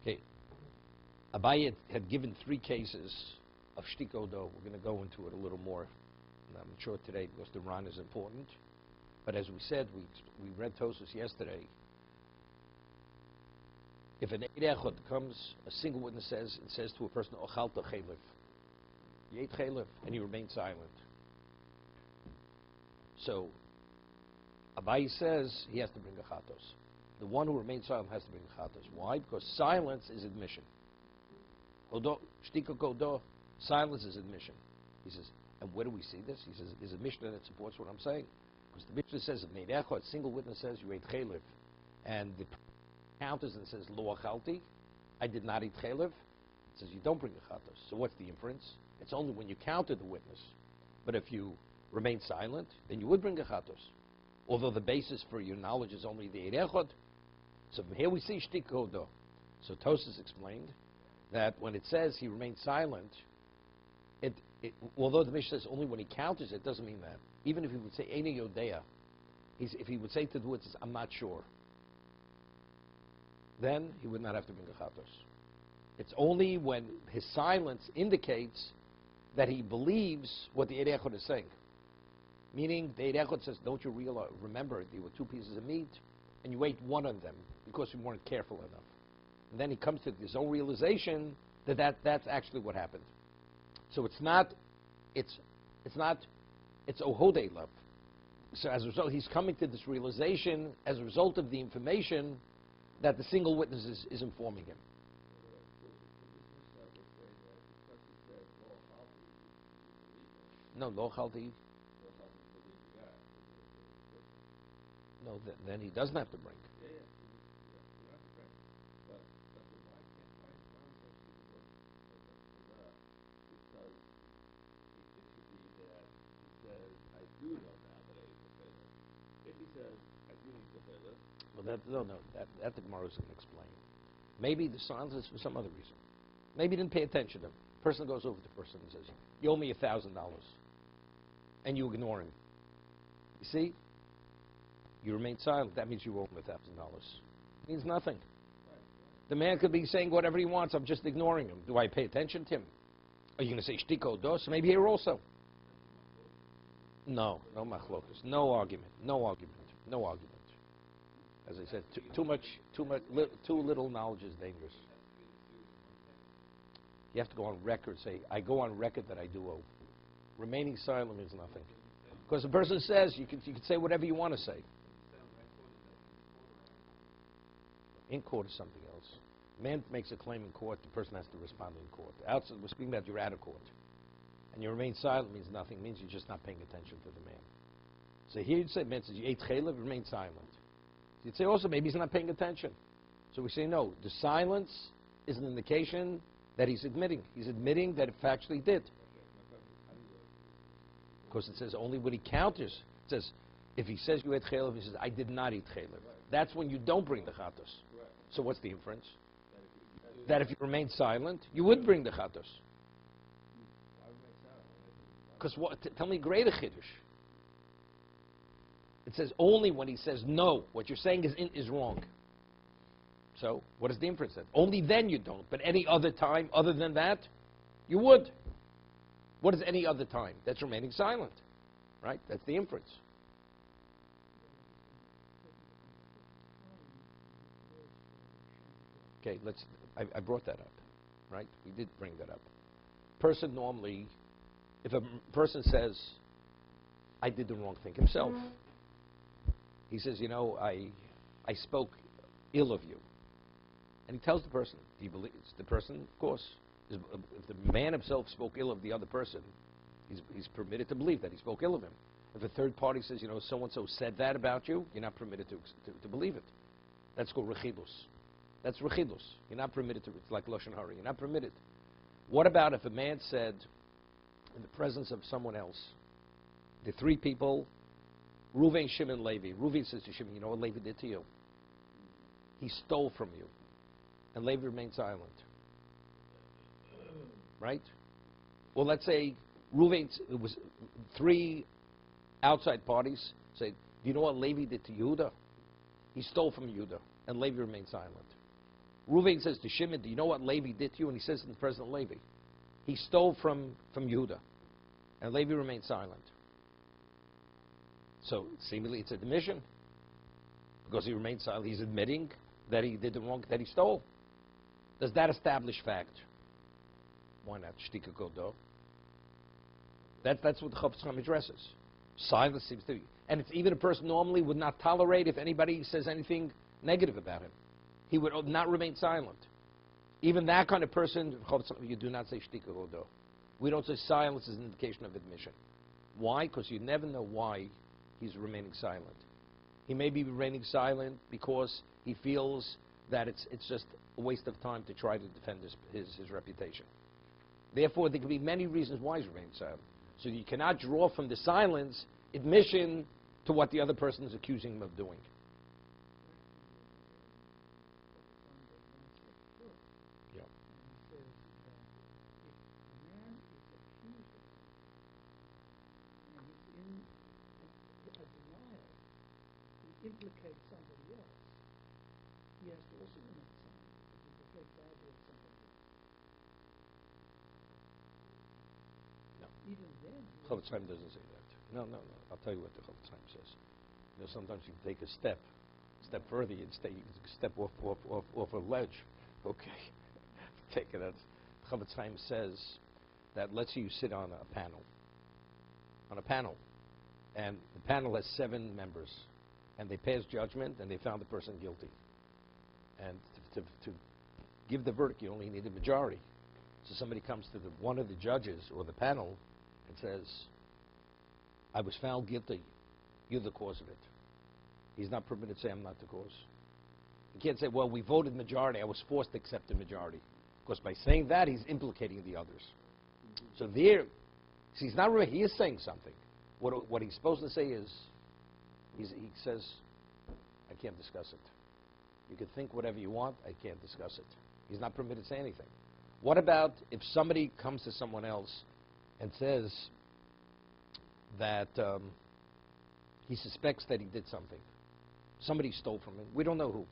Okay, Abaye had given 3 cases of shtikodo. We're going to go into it a little more. And I'm sure today because the Ran is important. But as we said, we read Tosfos yesterday. If an Eid Echad comes, a single witness says to a person, Ochalta chelev. You ate chelev, and you remain silent. So, Abaye says he has to bring a chatos. The one who remains silent has to bring a chatos. Why? Because silence is admission. Shtika kodo, silence is admission. He says, and where do we see this? He says, there's a Mishnah that supports what I'm saying. Because the Mishnah says, a single witness says, you ate chelev. And the counters and says, lo achalti, I did not eat chelev. It says, you don't bring a chatos. So what's the inference? It's only when you counter the witness. But if you remain silent, then you would bring a chatos. Although the basis for your knowledge is only the Eid Echad. So from here we see shtik kodo. So Tosfos explained that when it says he remained silent, although the Mishnah says only when he counters it, doesn't mean that. Even if he would say Eini Yodea, if he would say to the witness, I'm not sure, then he would not have to bring a chatos. It's only when his silence indicates that he believes what the Eid Echad is saying. Meaning, the Eid Echad says, don't you remember there were 2 pieces of meat, and you ate one of them because you weren't careful enough. And then he comes to his own realization that's actually what happened. So it's ohodei love. So as a result, he's coming to this realization as a result of the information that the single witness is informing him. No, lo chalti. No, then he doesn't have to bring. Well, that the Gemara is going to explain. Maybe the silence is for some other reason. Maybe he didn't pay attention to him. Person goes over to the person and says, you owe me $1,000. And you ignore him. You see? You remain silent. That means you owe him $1,000. It means nothing. The man could be saying whatever he wants. I'm just ignoring him. Do I pay attention to him? Are you going to say shtiko dos? Maybe here also. No machlokas. No argument. As I said, too little knowledge is dangerous. You have to go on record, say, I go on record that I do owe. Remaining silent means nothing. Because the person says, you can say whatever you want to say. In court is something else. Man makes a claim in court, the person has to respond in court. Outside, we're speaking about you're out of court. And you remain silent means nothing. It means you're just not paying attention to the man. So here you'd say, man says, you ate chelev, remain silent. You'd say also, maybe he's not paying attention. So we say, no, the silence is an indication that he's admitting. He's admitting that it factually did. Because it says only when he counters. It says, if he says you ate chelev, he says, I did not eat chelev. That's when you don't bring the chatos. So what's the inference? That if you remain silent, you would bring the chatos. Because tell me greater chiddush. It says only when he says no, what you're saying is wrong. So, what is the inference then? Only then you don't, but any other time other than that, you would. What is any other time? That's remaining silent, right? That's the inference. Okay, I brought that up, right? We did bring that up. Person normally, if a person says, I did the wrong thing himself, he says, you know, I spoke ill of you. And he tells the person, do you believe? The person, of course, if the man himself spoke ill of the other person, he's permitted to believe that he spoke ill of him. If a third party says, you know, so-and-so said that about you, you're not permitted to believe it. That's called rechidus. That's rechidus. You're not permitted to, it's like Lashon Hara. You're not permitted. What about if a man said, in the presence of someone else, the 3 people, Reuven, Shimon, Levi. Reuven says to Shimon, you know what Levi did to you? He stole from you. And Levi remained silent. Right? Well, let's say Reuven, it was 3 outside parties, say, do you know what Levi did to Yehuda? He stole from Yehuda. And Levi remained silent. Reuven says to Shimon, do you know what Levi did to you? And he says in the presence of Levi, he stole from Yehuda. And Levi remained silent. So seemingly it's admission. Because he remained silent, he's admitting that he did the wrong, that he stole. Does that establish fact? Why not? Shtika kodo. That's what the Chofetz Chaim addresses. Silence seems to be. And it's even a person normally would not tolerate if anybody says anything negative about him. He would not remain silent. Even that kind of person, you do not say shtika kodo. We don't say silence is an indication of admission. Why? Because you never know why he's remaining silent. He may be remaining silent because he feels that it's just a waste of time to try to defend his reputation. Therefore, there can be many reasons why he's remaining silent. So you cannot draw from the silence admission to what the other person is accusing him of doing. Yeah. Implicate somebody else, he has to also remain silent. Implicate father of somebody else. No. Even then, Chofetz Chaim doesn't say that. No. I'll tell you what the Chofetz Chaim says. You know, sometimes you take a step further, you step off a ledge. Okay, take it. That's Chofetz Chaim says that let's say you sit on a panel, and the panel has 7 members. And they passed judgment, and they found the person guilty. And to give the verdict, you only need a majority. So somebody comes to one of the judges or the panel and says, I was found guilty. You're the cause of it. He's not permitted to say, I'm not the cause. He can't say, well, we voted majority. I was forced to accept the majority. Because by saying that, he's implicating the others. So there, see, he's not really, he is saying something. What he's supposed to say is, he says, I can't discuss it. You can think whatever you want, I can't discuss it. He's not permitted to say anything. What about if somebody comes to someone else and says that he suspects that he did something? Somebody stole from him. We don't know who.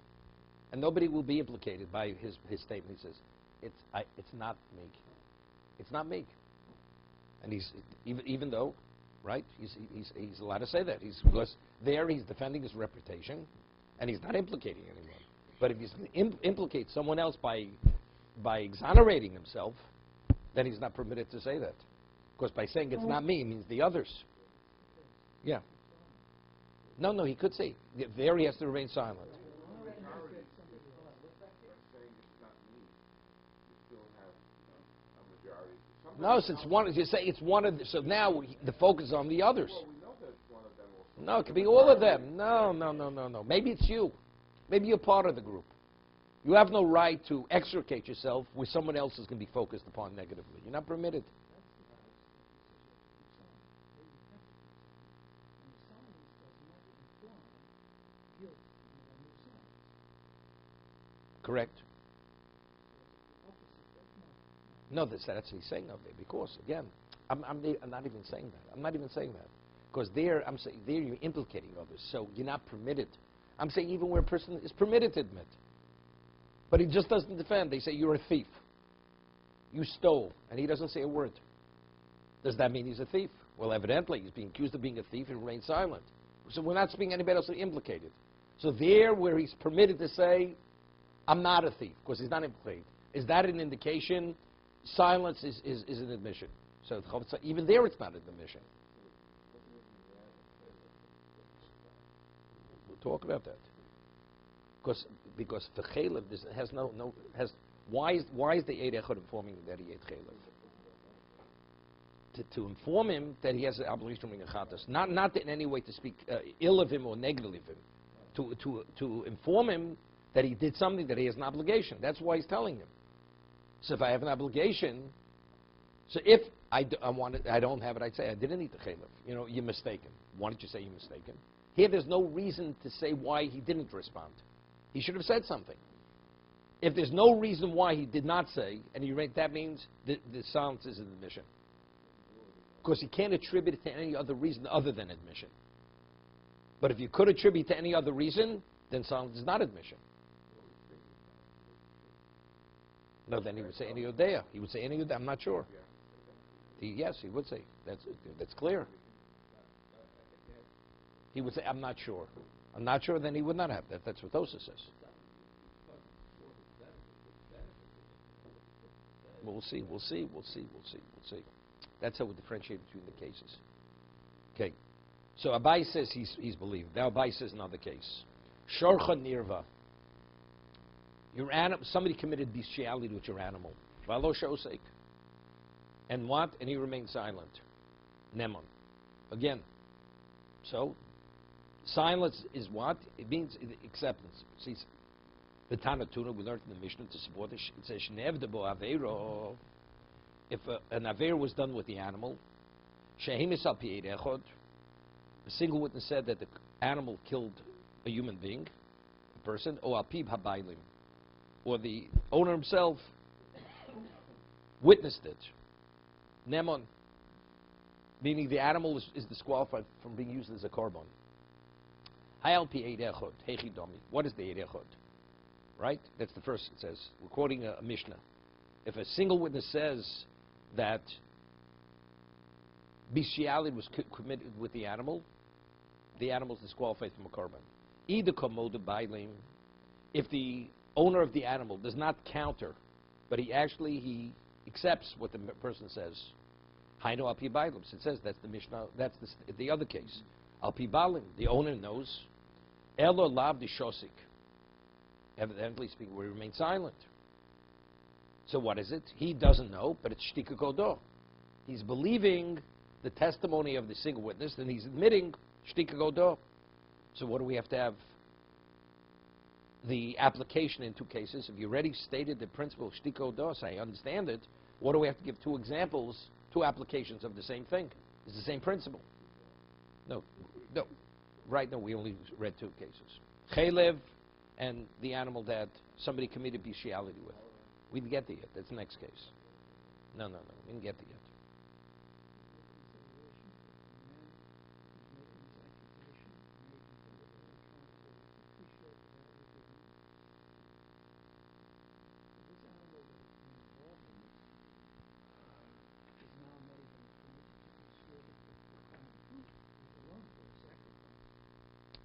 And nobody will be implicated by his statement. He says, it's not me. It's not me. And he's, even though, right? He's allowed to say that. Because there he's defending his reputation, and he's not implicating anyone. But if he's going to implicate someone else by exonerating himself, then he's not permitted to say that. Because by saying it's not me means the others. Yeah. No, he could say. There he has to remain silent. No, since you say it's one of so now the focus is on the others. Well, we know that one of them will. No, it could be all of them. No. Maybe it's you. Maybe you're part of the group. You have no right to extricate yourself where someone else is going to be focused upon negatively. You're not permitted. Correct. No, that's what he's saying over there. Because again, I'm not even saying that. I'm not even saying that. Because there you're implicating others, so you're not permitted. I'm saying even where a person is permitted to admit, but he just doesn't defend. They say you're a thief. You stole, and he doesn't say a word. Does that mean he's a thief? Well, evidently he's being accused of being a thief and remains silent. So we're not speaking anybody else implicated. So there, where he's permitted to say, "I'm not a thief," because he's not implicated, is that an indication? Silence is an admission. So even there, it's not an admission. We'll talk about that. Because the chaylev has why is the Eid Echad informing him that he ate chaylev? To inform him that he has the obligation to bring a chatas, not in any way to speak ill of him or negative of him. To inform him that he did something that he has an obligation. That's why he's telling him. So if I have an obligation, so if I don't have it, I'd say I didn't eat the chaylev. You know, you're mistaken. Why don't you say you're mistaken? Here, there's no reason to say why he didn't respond. He should have said something. If there's no reason why he did not say, and that means the silence is an admission. Because he can't attribute it to any other reason other than admission. But if you could attribute to any other reason, then silence is not admission. No, then he would say any Yodea. He would say any Yodea. I'm not sure. Yes, he would say. That's clear. He would say, I'm not sure. I'm not sure, then he would not have that. That's what Tosa says. We'll see. That's how we differentiate between the cases. Okay. So Abai says he's believed. Now Abai says another case. Shorcha nirva. Somebody committed bestiality with your animal. Valo shosek. And what? And he remained silent. Nemon. Again. So, silence is what? It means acceptance. See, the Tanatuna, we learned in the Mishnah to support it. It says, Shnevdebo Aveiro. If an Aveir was done with the animal, Shehimis al pi echod, a single witness said that the animal killed a human being, a person, or al pi habaylim, or the owner himself witnessed it. Nemon, meaning the animal is disqualified from being used as a korban. Hayal pi echod, hechi domi. What is the echod? Right? That's the first, it says. We're quoting a Mishnah. If a single witness says that bestiality was committed with the animal is disqualified from a korban. Either komoda bailim, if the owner of the animal does not counter, but he accepts what the person says. Hainu al pi bailim. It says that's the Mishnah. That's the other case. Al pi bailim, the owner knows. Elo lav di shosik. Evidently speaking, we remain silent. So what is it? He doesn't know, but it's shtika kodo. He's believing the testimony of the single witness, and he's admitting shtika kodo. So what do we have to have? The application in two cases. If you already stated the principle of shtika kodo, so I understand it, what do we have to give two examples, two applications of the same thing? It's the same principle. No. Right, no, we only read two cases. Chaylev and the animal that somebody committed bestiality with. We didn't get there yet. That's the next case. No. We didn't get there yet.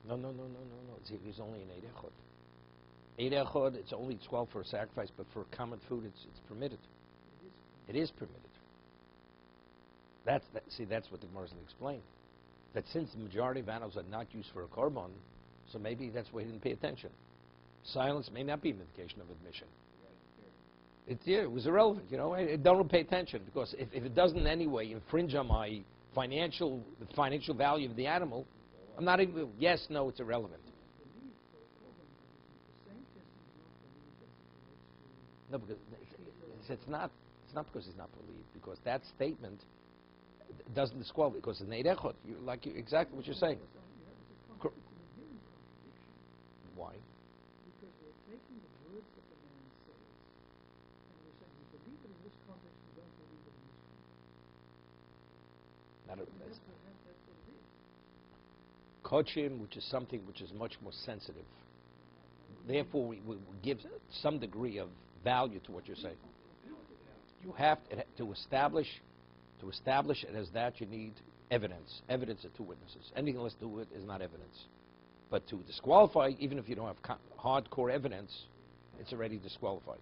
No. He's only an Eid Echod. Eid Echod, it's only 12 for a sacrifice, but for common food, it's permitted. It is permitted. That's what the Gemara is going to explain. That since the majority of animals are not used for a korban, so maybe that's why he didn't pay attention. Silence may not be an indication of admission. It was irrelevant, I don't pay attention, because if it doesn't in any way infringe on my financial value of the animal, I'm not even, yes, no, it's irrelevant. No, because it's not because he's not believed, because that statement doesn't disqualify, because it's Eid Echod, exactly what you're saying. Why? Because we're taking the words that the man says, and we're saying we believe it in this context, we don't believe it in this context. That's what it is. Kochim, which is something which is much more sensitive. Therefore, we give some degree of value to what you're saying. You have to establish it as that you need evidence of two witnesses. Anything less to it is not evidence. But to disqualify, even if you don't have hardcore evidence, it's already disqualified.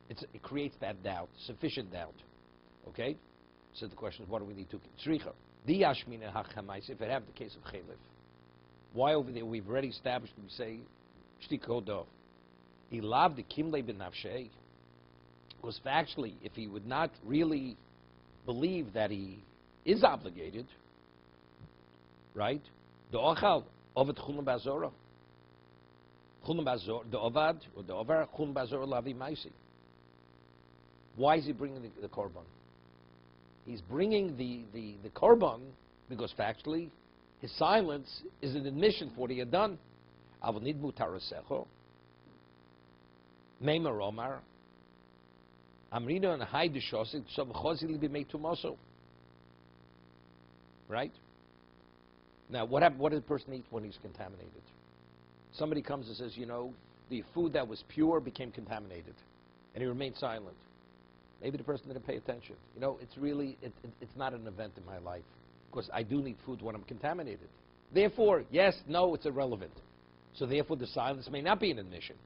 It creates that doubt, sufficient doubt. Okay? So the question is, what do we need to tzricha? Di yashmina hachamais, if it have the case of chelif. Why over there we've already established, we say, shtika kodo. Ilav de kimle benafshei, was factually, if he would not really believe that he is obligated, right? The ochal ovad chulun bazora, chulun bazor, the ovad or the ovar chulun bazora lavi maisi. Why is he bringing the korban? He's bringing the korban because factually his silence is an admission for what he had done. Avonid mutarasecho. Meimer Omar, Amrino and Haidishosik, so Chozili be made tumoso. Right? Now, what does a person eat when he's contaminated? Somebody comes and says, the food that was pure became contaminated. and he remained silent. Maybe the person didn't pay attention. You know, it's really, it's not an event in my life. Because I do need food when I'm contaminated. Therefore, yes, no, it's irrelevant. So therefore, the silence may not be an admission.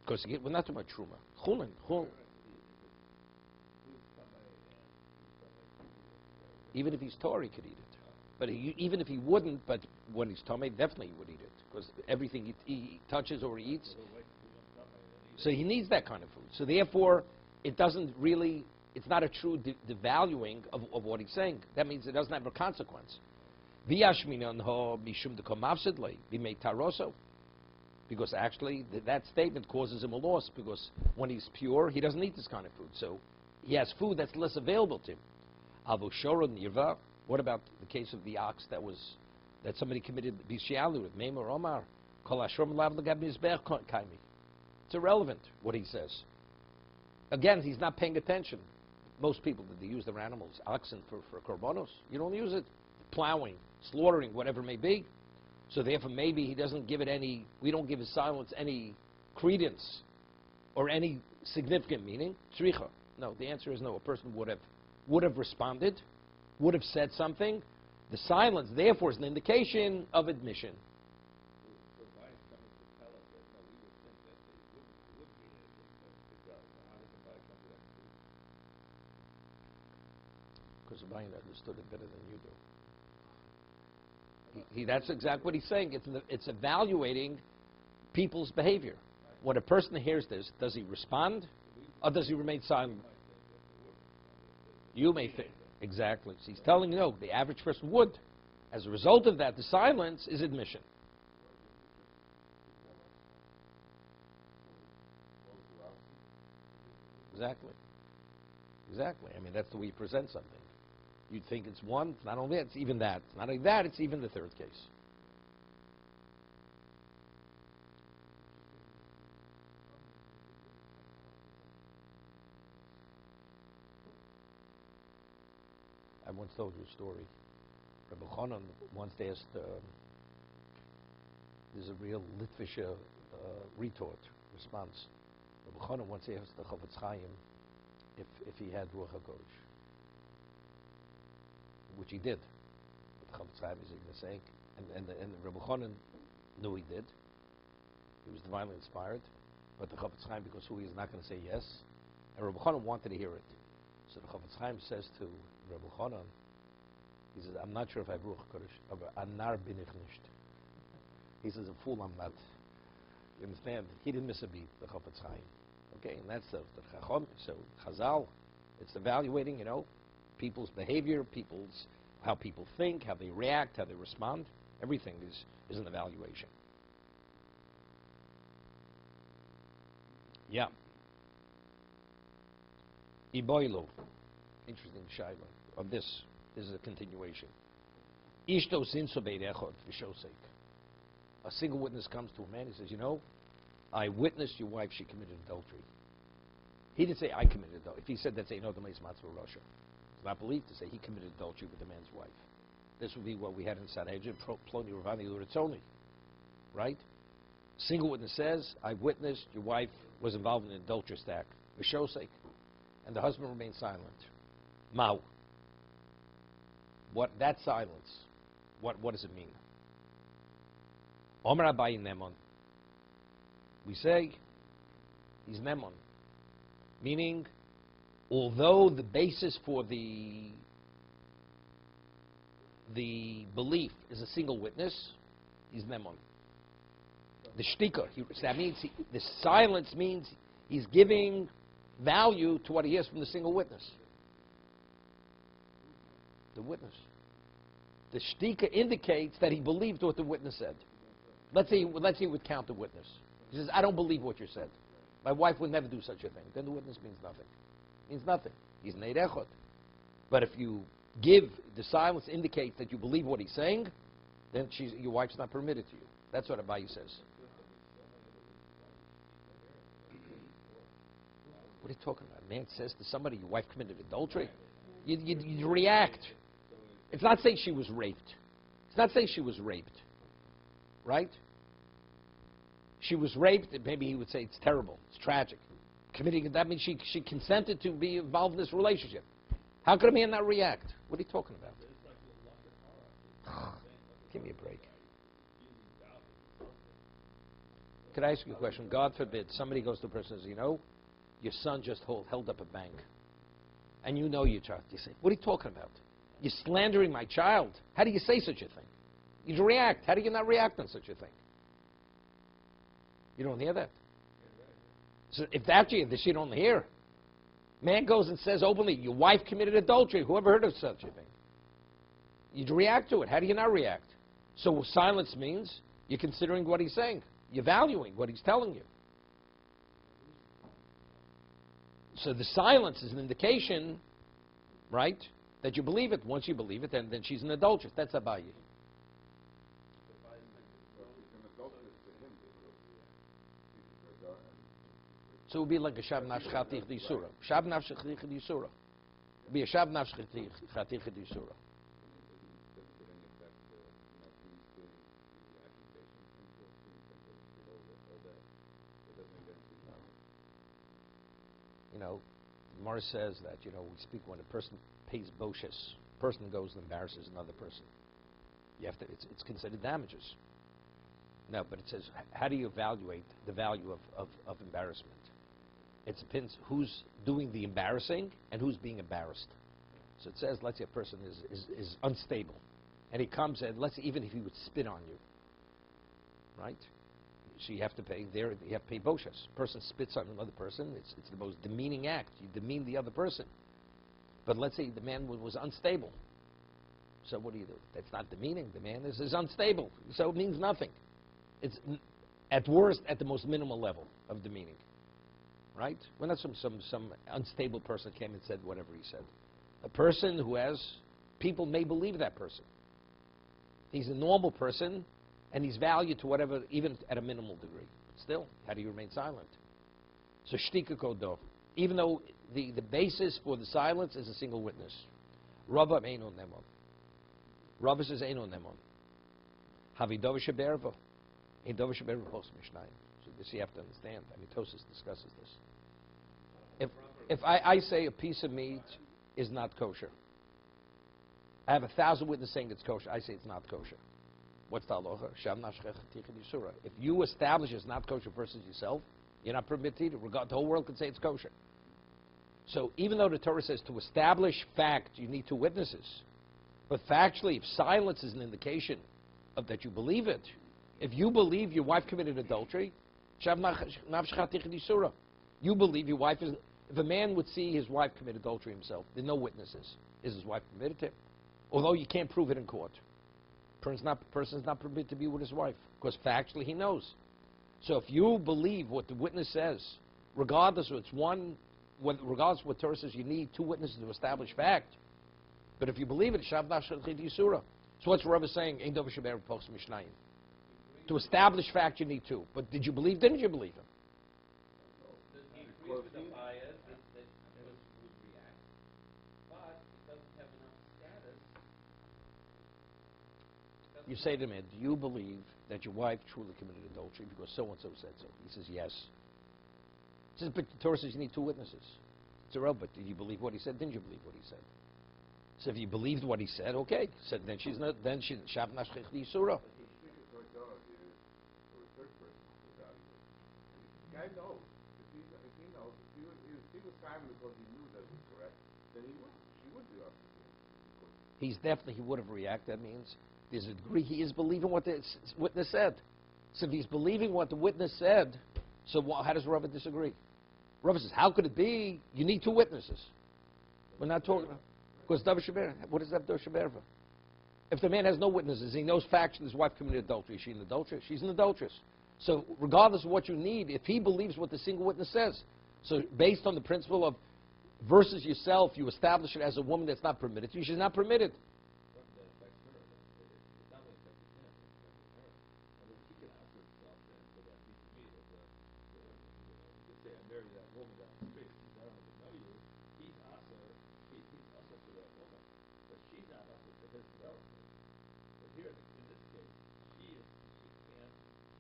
Because we're not talking about truma. Chulin. Even if he's Torah, he could eat it. But even if he wouldn't, but when he's Tomei, definitely he would eat it. Because everything he touches or he eats. So he needs that kind of food. So therefore, it doesn't really, it's not a true devaluing of what he's saying. That means it doesn't have a consequence. Because actually, that statement causes him a loss, because when he's pure, he doesn't eat this kind of food. So he has food that's less available to him. What about the case of the ox that somebody committed Bishialu with Meimor Omar? It's irrelevant what he says. Again, he's not paying attention. Most people, they use their animals, oxen, for korbanos. You don't use it. Plowing, slaughtering, whatever it may be. So therefore, maybe he doesn't give it any, we don't give his silence any credence or any significant meaning. Tzricha. No, the answer is no. A person would have responded, would have said something. The silence, therefore, is an indication of admission. Because Ryan understood it better than you do. That's exactly what he's saying. It's evaluating people's behavior. When a person hears this, does he respond or does he remain silent? You may think. Exactly. So he's telling you, no, the average person would. As a result of that, the silence is admission. Exactly. Exactly. I mean, that's the way you present something. You'd think it's one. It's not only that, it's even that. It's not only that, it's even the third case. I once told you a story. Rabbi Chanan once asked, there's a real Litvish response. Rabbi Chanan once asked the Chofetz Chaim if he had Ruach HaKodesh, which he did. But the Chofetz Chaim is going to say, and Rabbi Chanan knew he did. He was divinely inspired, but the Chofetz Chaim, because who he is, not going to say yes, and Rabbi Chanan wanted to hear it. So the Chofetz Chaim says to Rabbi Chanan, he says, I'm not sure if I have Ruach HaKodesh, aber anar bin ich nicht. He says, a fool I'm not. You understand? He didn't miss a beat, the Chofetz Chaim. Okay, and that's the Chacham, so Chazal, it's evaluating, people's behavior, how people think, how they react, how they respond. Everything is an evaluation. Yeah. Iboilo. Interesting shaila of this. This is a continuation. Ishto sinso beirechot v'shosek. A single witness comes to a man. He says, I witnessed your wife. She committed adultery. He didn't say I committed adultery. If he said that, say no, the Meis Matzvah Russia. It's not believed to say he committed adultery with the man's wife. This would be what we had in Sanhedrin, Ploni Ravani Luritzoni. Right? Single witness says, I witnessed your wife was involved in an adulterous act. V'shosek. And the husband remained silent. Mau. What that silence? What does it mean? Omer Abayi Nemon. We say he's Nemon, meaning although the basis for the belief is a single witness, he's Nemon. The shtika, that means the silence means he's giving value to what he hears from the single witness. The witness. The shtika indicates that he believed what the witness said. Let's say he would count the witness. He says, I don't believe what you said. My wife would never do such a thing. Then the witness means nothing. Means nothing. He's neid echot. But if you give, the silence indicates that you believe what he's saying, then your wife's not permitted to you. That's what Abayi says. What are you talking about? A man says to somebody, your wife committed adultery. You react. It's not saying she was raped. It's not saying she was raped. Right? She was raped, and maybe he would say it's terrible, it's tragic. Committing, that means she consented to be involved in this relationship. How could a man not react? What are you talking about? Give me a break. Could I ask you a question? God forbid, somebody goes to a person and says, your son just held up a bank. And you know your child. You say, what are you talking about? You're slandering my child. How do you say such a thing? You react. How do you not react on such a thing? You don't hear that? So if that's you, this you don't hear. Man goes and says openly, your wife committed adultery. Whoever heard of such a thing? You'd react to it. How do you not react? So silence means you're considering what he's saying. You're valuing what he's telling you. So the silence is an indication, right, that you believe it. Once you believe it, then she's an adulteress. That's abayi. So it would be like a shab nafsh chatich di surah. Shab nafsh chatich di surah. It would be a shab nafsh chatich di surah. Gemara says that, we speak when a person pays boshes. A person goes and embarrasses another person. It's considered damages. No, but it says, how do you evaluate the value of embarrassment? It depends who's doing the embarrassing and who's being embarrassed. So it says, let's say a person is unstable, and he comes and even if he would spit on you, right? So you have to pay boshes. Person spits on another person. It's the most demeaning act. You demean the other person. But let's say the man was unstable. So what do you do? That's not demeaning. The man is unstable. So it means nothing. It's at worst at the most minimal level of demeaning. Right? Well, not some unstable person came and said whatever he said. A person who has, people may believe that person. He's a normal person, and he's valued to whatever, even at a minimal degree. But still, how do you remain silent? So shtika kodo. Even though the basis for the silence is a single witness. Rava eino nemon. Rava says eino nemon. Havidova sheberva. Eidova sheberva post mishnayim. So this you have to understand. Tosis discusses this. If I say a piece of meat is not kosher, I have 1,000 witnesses saying it's kosher. I say it's not kosher. What's the halacha? If you establish it's not kosher versus yourself, you're not permitted. The whole world can say it's kosher. So even though the Torah says to establish fact, you need 2 witnesses. But factually, if silence is an indication of that you believe it, if you believe your wife committed adultery, you believe your wife is. If a man would see his wife commit adultery himself, there are no witnesses. Is his wife committed it? Although you can't prove it in court. Person's not permitted to be with his wife because factually he knows. So if you believe what the witness says, regardless of regardless of what Torah says, you need 2 witnesses to establish fact. But if you believe it, so what's Rava saying? To establish fact, you need 2. But did you believe? Didn't you believe him? Does he agree with the bias that person would react, but it doesn't have enough status? You say to him, do you believe that your wife truly committed adultery because so-and-so said so? He says, yes. He says, but the Torah says you need 2 witnesses. It's a but did you believe what he said? Didn't you believe what he said? So if you believed what he said, okay. Said then she's not. Then she's shav nashchich surah. The guy knows. If he knows, if he was silent because he knew that was correct, then she would do up. He would have reacted. That means there's a degree he is believing what the witness said. So if he's believing what the witness said, so how does Rava disagree? Rava says, how could it be? You need 2 witnesses. We're not talking about. Because what is that Davar? If the man has no witnesses, he knows factually his wife committed adultery. Is she an adulteress? She's an adulteress. So regardless of what you need, if he believes what the single witness says, so based on the principle of versus yourself, you establish it as a woman that's not permitted to you, she's not permitted.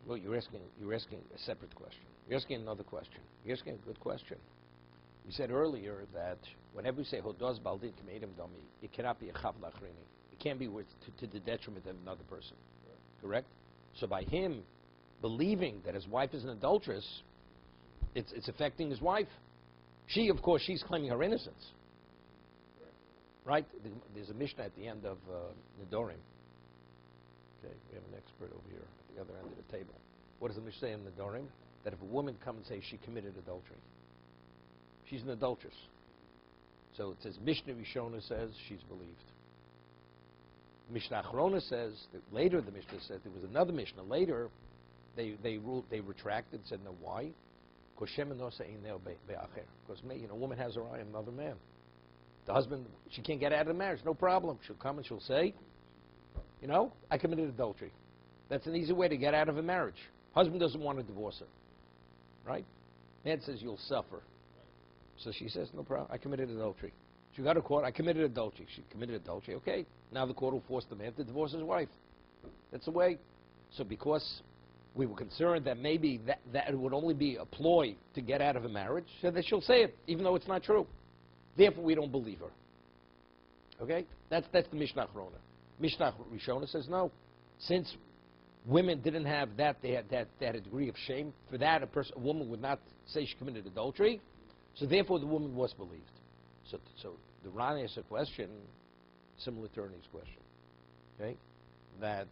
Well, you're asking a separate question. You're asking another question. You're asking a good question. We said earlier that whenever we say Hodos Baldin Kamedim Dami, it cannot be a Chav Lachrini. It can't be to the detriment of another person. Correct? So by him believing that his wife is an adulteress, it's affecting his wife. She, of course, she's claiming her innocence. Right? There's a Mishnah at the end of Nedorim. Okay, we have an expert over here at the other end of the table. What does the Mishnah say in Nedorim? That if a woman comes and says she committed adultery, she's an adulteress. So it says, Mishnah Rishona says she's believed. Mishnah Achrona says, that later the Mishnah said, there was another Mishnah later, they retracted and said, no, why? Because a woman has her eye on another man. The husband, she can't get out of the marriage, no problem. She'll come and she'll say, I committed adultery. That's an easy way to get out of a marriage. Husband doesn't want to divorce her. Right? Man says, you'll suffer. So she says, no problem, I committed adultery. She got to court, I committed adultery. She committed adultery, okay. Now the court will force the man to divorce his wife. That's the way. So because we were concerned that maybe that would only be a ploy to get out of a marriage, so that she'll say it, even though it's not true. Therefore, we don't believe her. Okay? That's the Mishnah Achrona. Mishnah Rishona says no. Since women didn't have that, they had a degree of shame. For that, a woman would not say she committed adultery. So therefore, the woman was believed. So the Ran asked a question similar to Ernie's question. Okay? That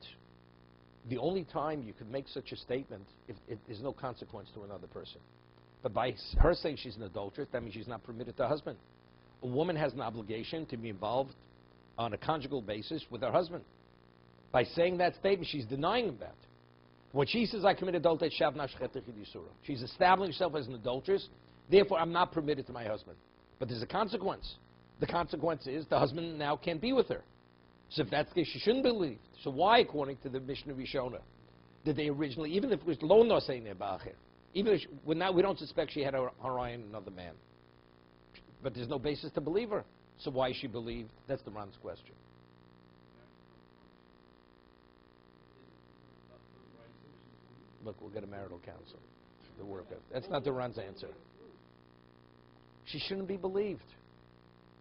the only time you could make such a statement if there's no consequence to another person. But by her saying she's an adulteress, that means she's not permitted to her husband. A woman has an obligation to be involved on a conjugal basis with her husband. By saying that statement, she's denying him that. When she says, I committed adultery, she's establishing herself as an adulteress, therefore I'm not permitted to my husband. But there's a consequence. The consequence is the husband now can't be with her. So if that's the case, she shouldn't believe. So why, according to the Mishnah Rishona, did they originally, even if it was lo nosei ne'ba'acher, even if we don't suspect she had her eye on another man, but there's no basis to believe her. So why is she believed? That's the Ran's question. Look, we'll get a marital counsel. The work of. That's not the Ran's answer. She shouldn't be believed.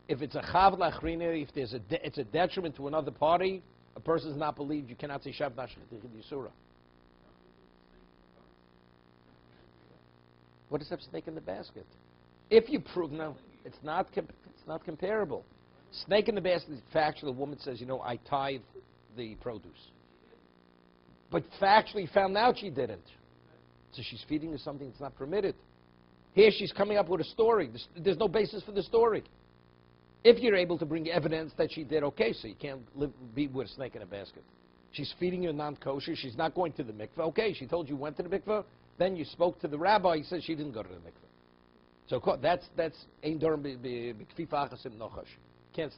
If it's a chav lachrina, if it's a detriment to another party, a person is not believed. You cannot say shav nashchit yisura. What is that snake in the basket? If you prove it's not comparable. Snake in the basket is factual. The woman says, I tithe the produce. But factually found out she didn't. So she's feeding you something that's not permitted. Here she's coming up with a story. There's no basis for the story. If you're able to bring evidence that she did, okay, so you can't be with a snake in a basket. She's feeding you non-kosher. She's not going to the mikveh. Okay, she told you went to the mikveh. Then you spoke to the rabbi. He said she didn't go to the mikveh. So that's ein dorm b'kfi fachasim nochash. Can't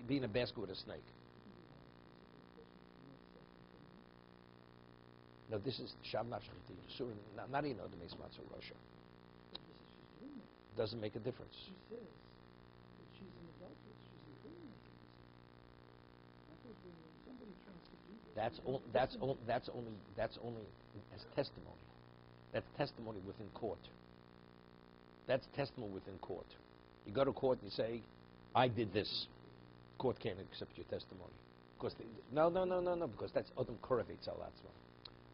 be in a basket with a snake. No, this is shav nashchiti yisur. Not even the meismatz of Russia. Doesn't make a difference. She says that she's an adulteress. She's a woman. Somebody tries to do that. That's only as testimony. That's testimony within court. That's testimony within court. You go to court and you say, I did this. Court can't accept your testimony. Because no, because that's Odom Korev Eitzel Atzma.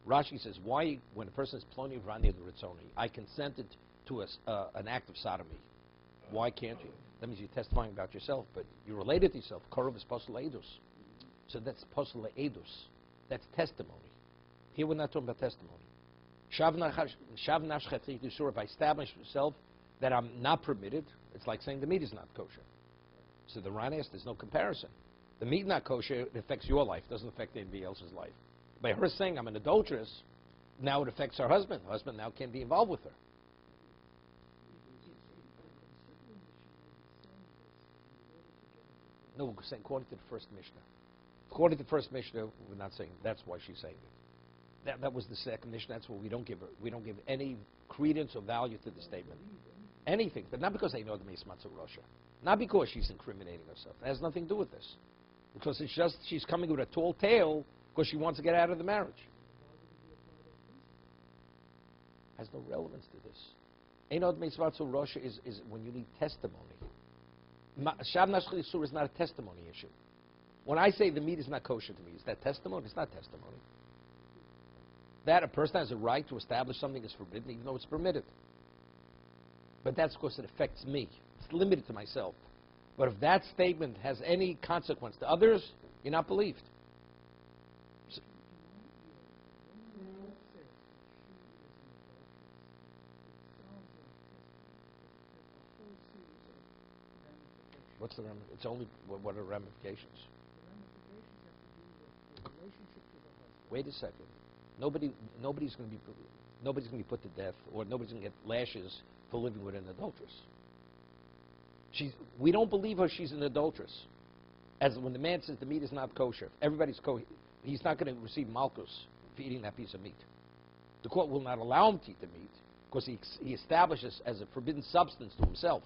Rashi says, why, when a person is ploni vrani l'ritzoni, I consented to an act of sodomy. Why can't you? That means you're testifying about yourself, but you're related to yourself. Korev is posel edus. So that's posel edus. That's testimony. Here we're not talking about testimony. Shav nashchet yisur, if I establish myself that I'm not permitted, it's like saying the meat is not kosher. So the Ran asks, there's no comparison. The meat not kosher, it affects your life, doesn't affect anybody else's life. By her saying I'm an adulteress, now it affects her husband. Her husband now can't be involved with her. No, we're saying according to the first Mishnah. According to the first Mishnah, we're not saying that's why she's saying it. That was the second Mishnah. That's what we don't give her. We don't give any credence or value to the statement. Anything, but not because they know the Meismatz of Russia. Not because she's incriminating herself. It has nothing to do with this. Because she's coming with a tall tale because she wants to get out of the marriage. Has no relevance to this. Einod Meisvatsu Rosh is when you need testimony. Shav Nashchil Yisur is not a testimony issue. When I say the meat is not kosher to me, is that testimony? It's not testimony. That a person has a right to establish something is forbidden, even though it's permitted. But that's because it affects me. It's limited to myself. But if that statement has any consequence to others, you're not believed. So, what's the ramifications? It's only what are ramifications? The ramifications have to do with the relationship to the husband. Wait a second. Nobody's going to be put to death, or nobody's going to get lashes for living with an adulteress. We don't believe her. She's an adulteress. As when the man says the meat is not kosher, he's not going to receive malchus for eating that piece of meat. The court will not allow him to eat the meat because he establishes as a forbidden substance to himself.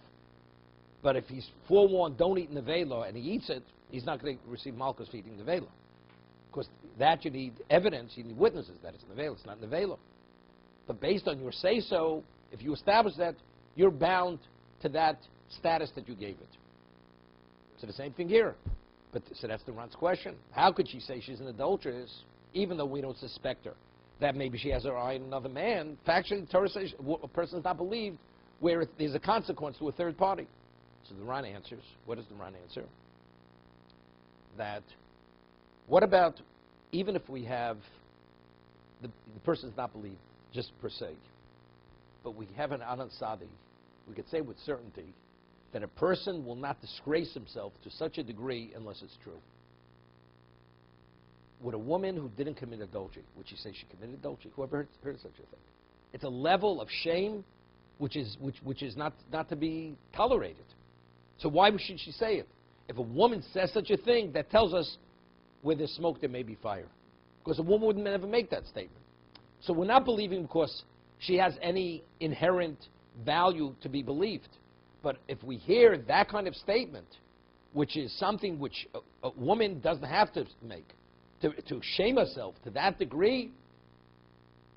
But if he's forewarned, don't eat nevela, and he eats it, he's not going to receive malchus for eating nevela. Because that you need evidence, you need witnesses that it's nevela, it's not nevela. But based on your say-so, if you establish that, you're bound to that status that you gave it. So the same thing here. But so that's the Ran's question. How could she say she's an adulteress, even though we don't suspect her? That maybe she has her eye on another man. Factually, the Torah says a person is not believed where there's a consequence to a third party. So the Ran answers. What does the Ran answer? That, what about, even if we have, the person is not believed, just per se, but we have an anansadi, we could say with certainty that a person will not disgrace himself to such a degree unless it's true. With a woman who didn't commit adultery, would she say she committed adultery? Whoever heard such a thing? It's a level of shame which is not to be tolerated. So why should she say it? If a woman says such a thing, that tells us where there's smoke, there may be fire. Because a woman would never make that statement. So we're not believing because she has any inherent value to be believed. But if we hear that kind of statement, which is something which a woman doesn't have to make, to shame herself to that degree,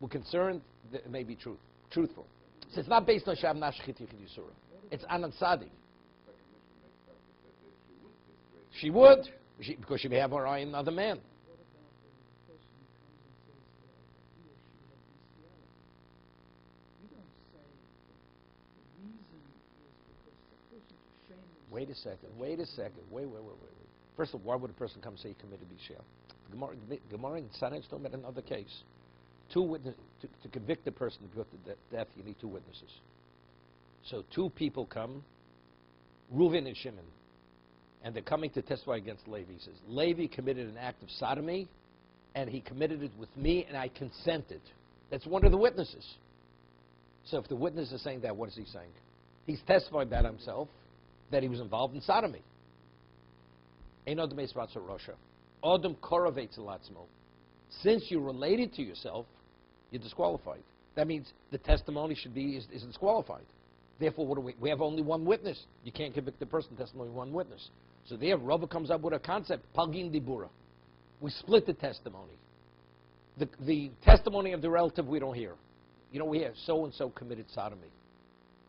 we're concerned that it may be truthful. So it's not based on Shav Nashchit Yichid Yisura. It's Anansadi. She would, because she may have her eye on another man. What about the person who comes and says he or she had bestiality? We don't say the reason is because the person to shame himself. Wait a second. Wait. First of all, why would a person come and say he committed bestiality? Gemara in Sanhedrin is talking about another case. Two witnesses, to convict the person to put to death, you need two witnesses. So two people come, Reuven and Shimon, and they're coming to testify against Levi. He says, Levi committed an act of sodomy, and he committed it with me, and I consented. That's one of the witnesses. So if the witness is saying that, what is he saying? He's testifying about himself, that he was involved in sodomy. Since you related to yourself, you're disqualified. That means the testimony is disqualified. Therefore, what do we have only one witness. You can't convict the person, testimony one witness. So there, Rava comes up with a concept, Pagin Dibura. We split the testimony. The testimony of the relative we don't hear. You know, we hear so-and-so committed sodomy.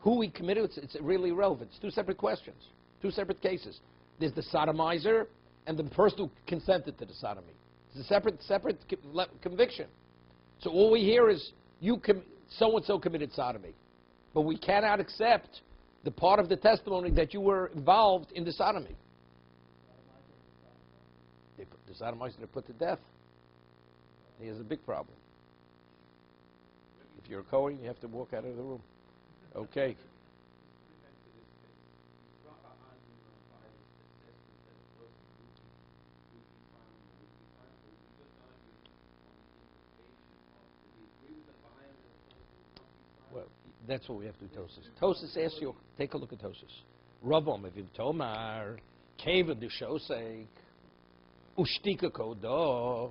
Who he committed, it's really irrelevant. It's two separate questions, two separate cases. There's the sodomizer and the person who consented to the sodomy. It's a separate conviction. So all we hear is, so-and-so committed sodomy. But we cannot accept the part of the testimony that you were involved in the sodomy. The sodomizer they put to death. He has a big problem. If you're a Kohen, you have to walk out of the room. Okay. Well, that's what we have to do, Tosis. Tosis asks you, take a look at Tosis. Ravom evim tomar, keva d'shosek, ushtika kodo,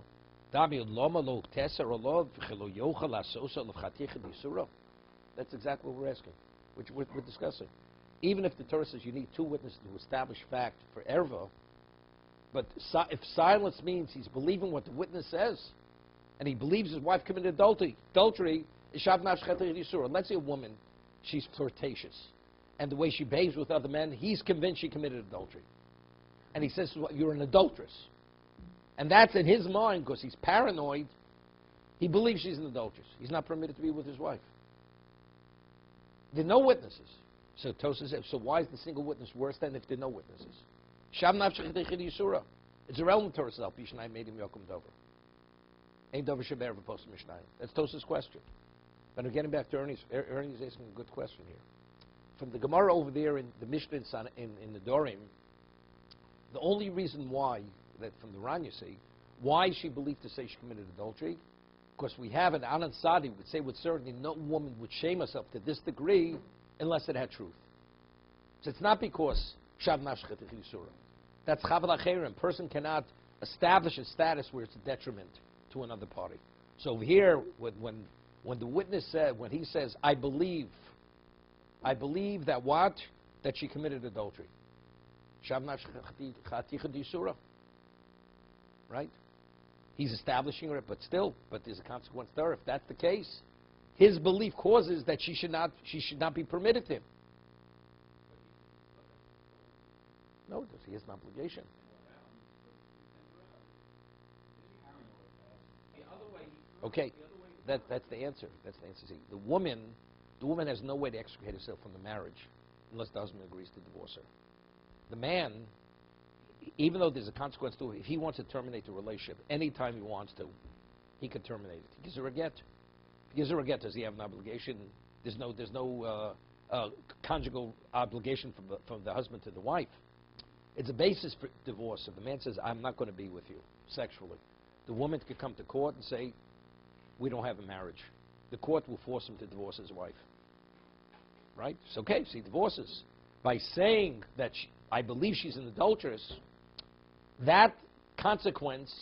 dami loma lo teser olov, v'chelo yochel asosa olav chaticha d'isura. That's exactly what we're asking, which we're discussing. Even if the Torah says you need two witnesses to establish fact for erva, but if silence means he's believing what the witness says, and he believes his wife committed adultery, Shav nafsh chetich yisura. Let's say a woman, she's flirtatious, and the way she behaves with other men, he's convinced she committed adultery. And he says, well, you're an adulteress. And that's in his mind, because he's paranoid, he believes she's an adulteress. He's not permitted to be with his wife. There are no witnesses. So Tosas says, so why is the single witness worse than if there are no witnesses? Shav nafsh chetich yisura. It's irrelevant to herself. Bishnai made him yokum dover. Ain't dover sheber v'post mishnayim. That's Tosas' question. But I'm getting back to Ernie's. Ernie's asking a good question here. From the Gemara over there in the Mishnah in the Dorim, the only reason why, that from the Ran you see, why she believed to say she committed adultery, because we have an Anand Sadi would say with certainty no woman would shame herself to this degree unless it had truth. So it's not because Shav nafsh chetich yisura. That's Chaval Acherim. A person cannot establish a status where it's a detriment to another party. So over here, when the witness said, when he says, I believe that what? That she committed adultery. Shav nafsh chetich yisura. Right? He's establishing it, but there's a consequence there. If that's the case, his belief causes that she should not be permitted to him. No, he has an obligation. Okay, that's the answer. That's the answer. See, the woman has no way to extricate herself from the marriage unless the husband agrees to divorce her. The man, even though there's a consequence to it, if he wants to terminate the relationship anytime he wants to, he could terminate it. He gives her a get. If he gives her a get, does he have an obligation? There's no conjugal obligation from the husband to the wife. It's a basis for divorce. If the man says, I'm not going to be with you sexually, the woman could come to court and say, we don't have a marriage. The court will force him to divorce his wife. Right? It's okay. So he divorces. By saying that I believe she's an adulteress, that consequence,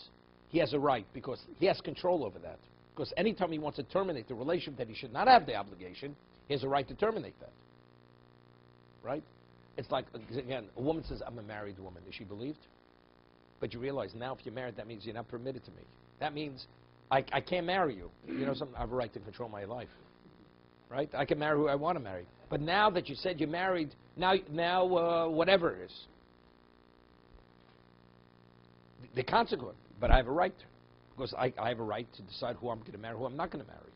he has a right, because he has control over that. Because anytime he wants to terminate the relationship that he should not have the obligation, he has a right to terminate that. Right? It's like, again, a woman says, I'm a married woman. Is she believed? But you realize now if you're married, that means you're not permitted to me. That means I can't marry you. You know something? I have a right to control my life. Right? I can marry who I want to marry. But now that you said you're married, now whatever it is. The consequence. But I have a right. Because I have a right to decide who I'm going to marry, who I'm not going to marry.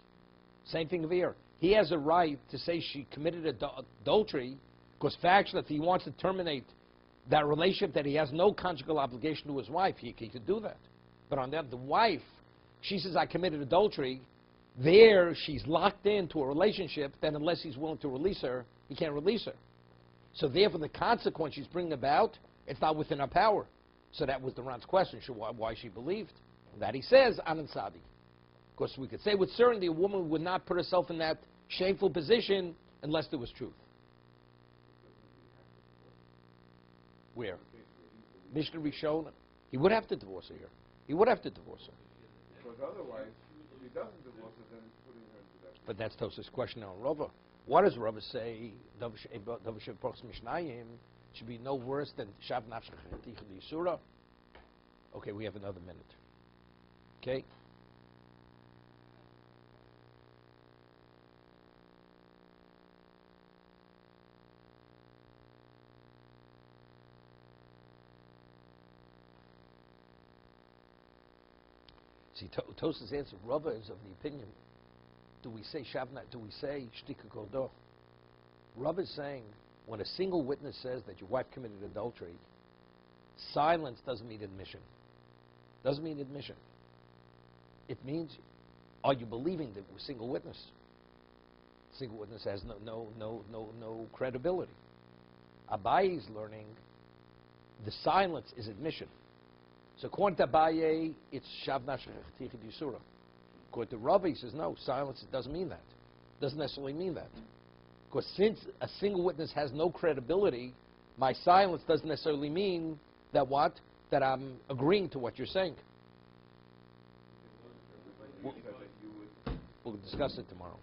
Same thing over here. He has a right to say she committed adultery, because factually, if he wants to terminate that relationship that he has no conjugal obligation to his wife, he could do that. But on the wife, she says, I committed adultery. There, she's locked into a relationship that unless he's willing to release her, he can't release her. So therefore, the consequence she's bringing about, it's not within her power. So that was the Ran's question, why she believed. That he says, Anand Sadi. Because we could say with certainty a woman would not put herself in that shameful position unless there was truth. Where? Mishnah Rishon, he would have to divorce her here. He would have to divorce her. Because otherwise, if he doesn't divorce her, then he's putting her into that. But that's Tosaf's question on Rava. What does Rava say? Should be no worse than Shav nafsh chetich yisura. Okay, we have another minute. Okay. See, Tosaf's answer, Rava is of the opinion, do we say Shavna, do we say Shtika Kodoh? Rava is saying, when a single witness says that your wife committed adultery, silence doesn't mean admission. Doesn't mean admission. It means, are you believing the single witness? Single witness has no credibility. Abaye is learning the silence is admission. So according to Abaye, it's Shav nafsh chetich yisura. According to Rava, he says, no, silence doesn't mean that. Doesn't necessarily mean that. Because since a single witness has no credibility, my silence doesn't necessarily mean that what? That I'm agreeing to what you're saying. We'll discuss it tomorrow.